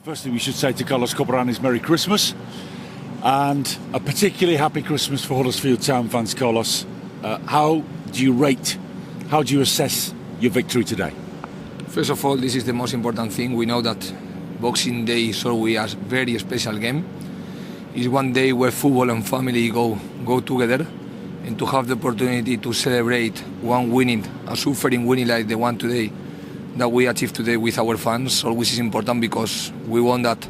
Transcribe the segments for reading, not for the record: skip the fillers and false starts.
First thing we should say to Carlos Corberán is Merry Christmas, and a particularly happy Christmas for Huddersfield Town fans, Carlos. How do you assess your victory today? First of all, this is the most important thing. We know that Boxing Day is always a very special game. It's one day where football and family go together, and to have the opportunity to celebrate one winning, a suffering winning like the one today that we achieved today with our fans always is important, because we want that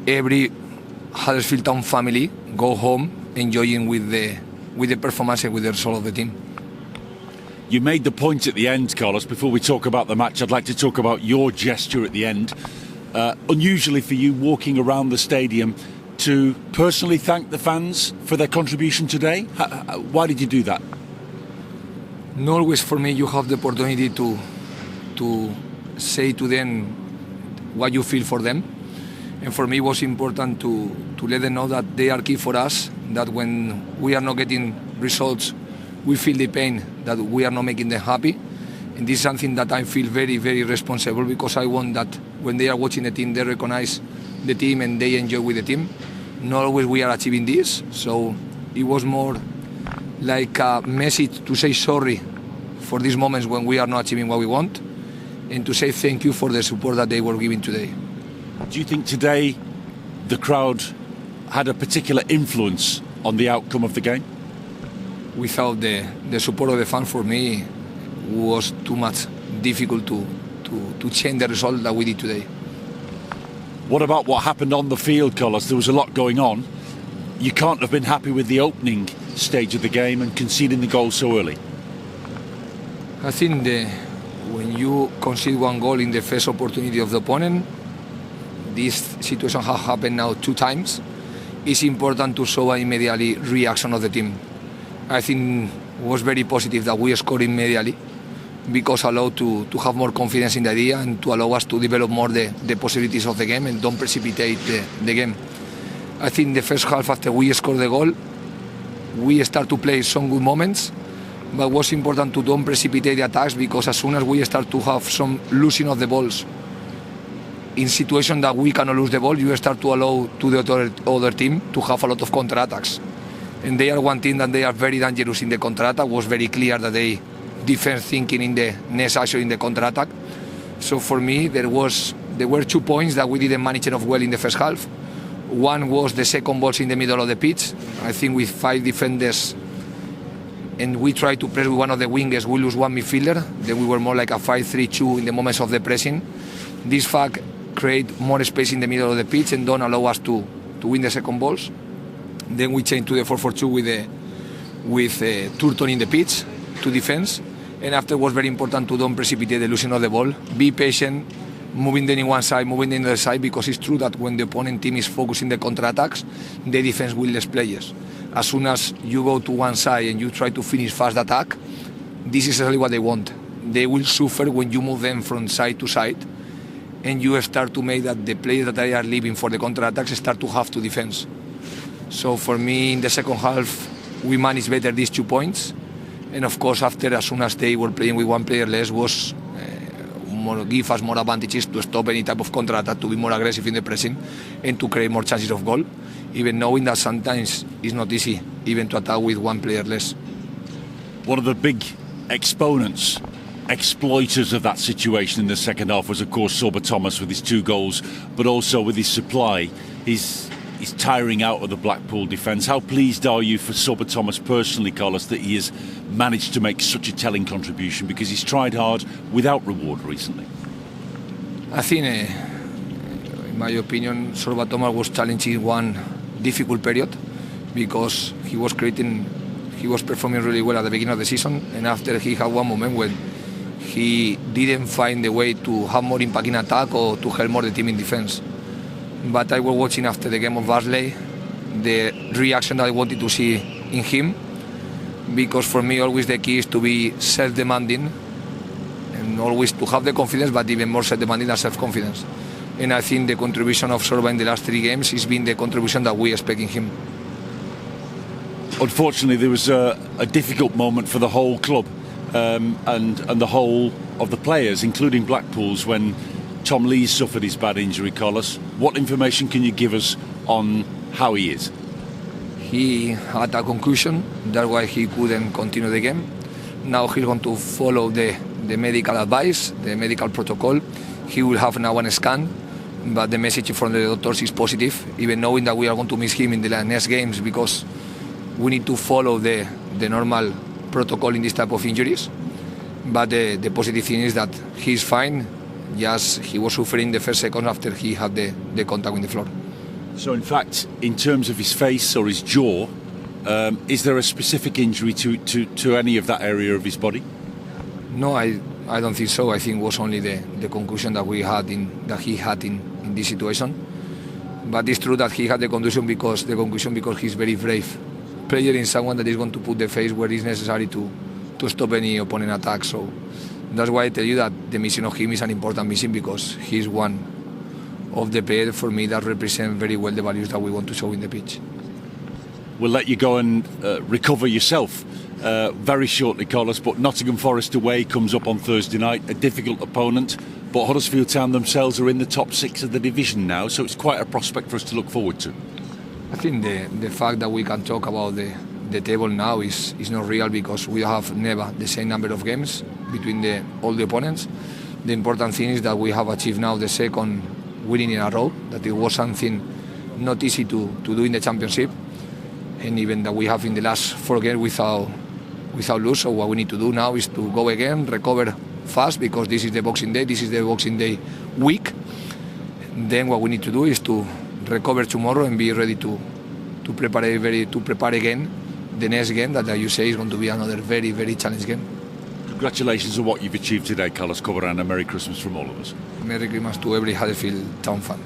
every Huddersfield Town family go home enjoying with the performance and with the result of the team. You made the point at the end, Carlos. Before we talk about the match, I'd like to talk about your gesture at the end. Unusually for you, walking around the stadium to personally thank the fans for their contribution today. Why did you do that? Not always for me you have the opportunity to say to them what you feel for them. And for me it was important to let them know that they are key for us, that when we are not getting results, we feel the pain, that we are not making them happy. And this is something that I feel very, very responsible, because I want that when they are watching the team, they recognize the team and they enjoy with the team. Not always we are achieving this, so it was more like a message to say sorry for these moments when we are not achieving what we want, and to say thank you for the support that they were giving today. Do you think today the crowd had a particular influence on the outcome of the game? Without the support of the fans, for me, was too much difficult to change the result that we did today. What about what happened on the field, Carlos? There was a lot going on. You can't have been happy with the opening stage of the game and conceding the goal so early. I think when you concede one goal in the first opportunity of the opponent, this situation has happened now 2 times. It's important to show immediately reaction of the team. I think it was very positive that we scored immediately, because allowed to have more confidence in the idea and to allow us to develop more the possibilities of the game and don't precipitate the game. I think the first half, after we scored the goal, we start to play some good moments, but it was important to don't precipitate the attacks, because as soon as we start to have some losing of the balls in situation that we cannot lose the ball, you start to allow to the other team to have a lot of counter-attacks. And they are one team that they are very dangerous in the counter-attack. It was very clear that they defense thinking in the next action in the counter-attack. So for me, there were 2 points that we didn't manage enough well in the first half. One was the second balls in the middle of the pitch. I think with 5 defenders, and we tried to press with one of the wingers, we lose one midfielder. Then we were more like a 5-3-2 in the moments of the pressing. This fact create more space in the middle of the pitch and don't allow us to win the second balls. Then we changed to the 4-4-2 with Turton in the pitch to defense. And after it was very important to don't precipitate the losing of the ball, be patient, moving them in one side, moving them in the other side, because it's true that when the opponent team is focusing the counter-attacks, the defense will less players. As soon as you go to one side and you try to finish fast attack, this is exactly what they want. They will suffer when you move them from side to side, and you start to make that the players that they are leaving for the counter-attacks start to have to defense. So for me, in the second half, we managed better these 2 points. And of course, after, as soon as they were playing with one player less, was give us more advantages to stop any type of counter-attack, to be more aggressive in the pressing, and to create more chances of goal, even knowing that sometimes it's not easy even to attack with one player less. One of the big exploiters of that situation in the second half was, of course, Sober Thomas with his 2 goals, but also with his supply. He's tiring out of the Blackpool defence. How pleased are you for Sober Thomas personally, Carlos, that he has managed to make such a telling contribution, because he's tried hard without reward recently? I think, in my opinion, Sober Thomas was challenging one difficult period, because he was performing really well at the beginning of the season, and after he had one moment when he didn't find the way to have more impact in attack or to help more the team in defence. But I was watching after the game of Barnsley the reaction that I wanted to see in him, because for me always the key is to be self-demanding and always to have the confidence, but even more self-demanding and self-confidence. And I think the contribution of Sorba in the last 3 games has been the contribution that we expect in him. Unfortunately, there was a difficult moment for the whole club and the whole of the players, including Blackpool's, when Tom Lee's suffered his bad injury, Carlos. What information can you give us on how he is? He had a concussion, that's why he couldn't continue the game. Now he's going to follow the medical advice, the medical protocol. He will have now one scan, but the message from the doctors is positive, even knowing that we are going to miss him in the next games because we need to follow the normal protocol in this type of injuries. But the positive thing is that he's fine. Just he was suffering the first second after he had the contact with the floor. So in fact, in terms of his face or his jaw, is there a specific injury to any of that area of his body? No, I don't think so. I think it was only the concussion that he had in this situation. But it's true that he had the concussion because he's very brave player and someone that is going to put the face where it's necessary to stop any opponent attack. So that's why I tell you that the mission of him is an important mission because he's one of the players for me that represent very well the values that we want to show in the pitch. We'll let you go and recover yourself very shortly, Carlos, but Nottingham Forest away comes up on Thursday night, a difficult opponent, but Huddersfield Town themselves are in the top 6 of the division now, so it's quite a prospect for us to look forward to. I think the fact that we can talk about the table now is not real because we have never the same number of games between all the opponents. The important thing is that we have achieved now the second winning in a row, that it was something not easy to do in the championship, and even that we have in the last 4 games without lose. So what we need to do now is to go again, recover fast because this is the Boxing Day week. Then what we need to do is to recover tomorrow and be ready to prepare again the next game that you say is going to be another very, very challenging game. Congratulations on what you've achieved today, Carlos Corberán, and Merry Christmas from all of us. Merry Christmas to every Huddersfield Town fan.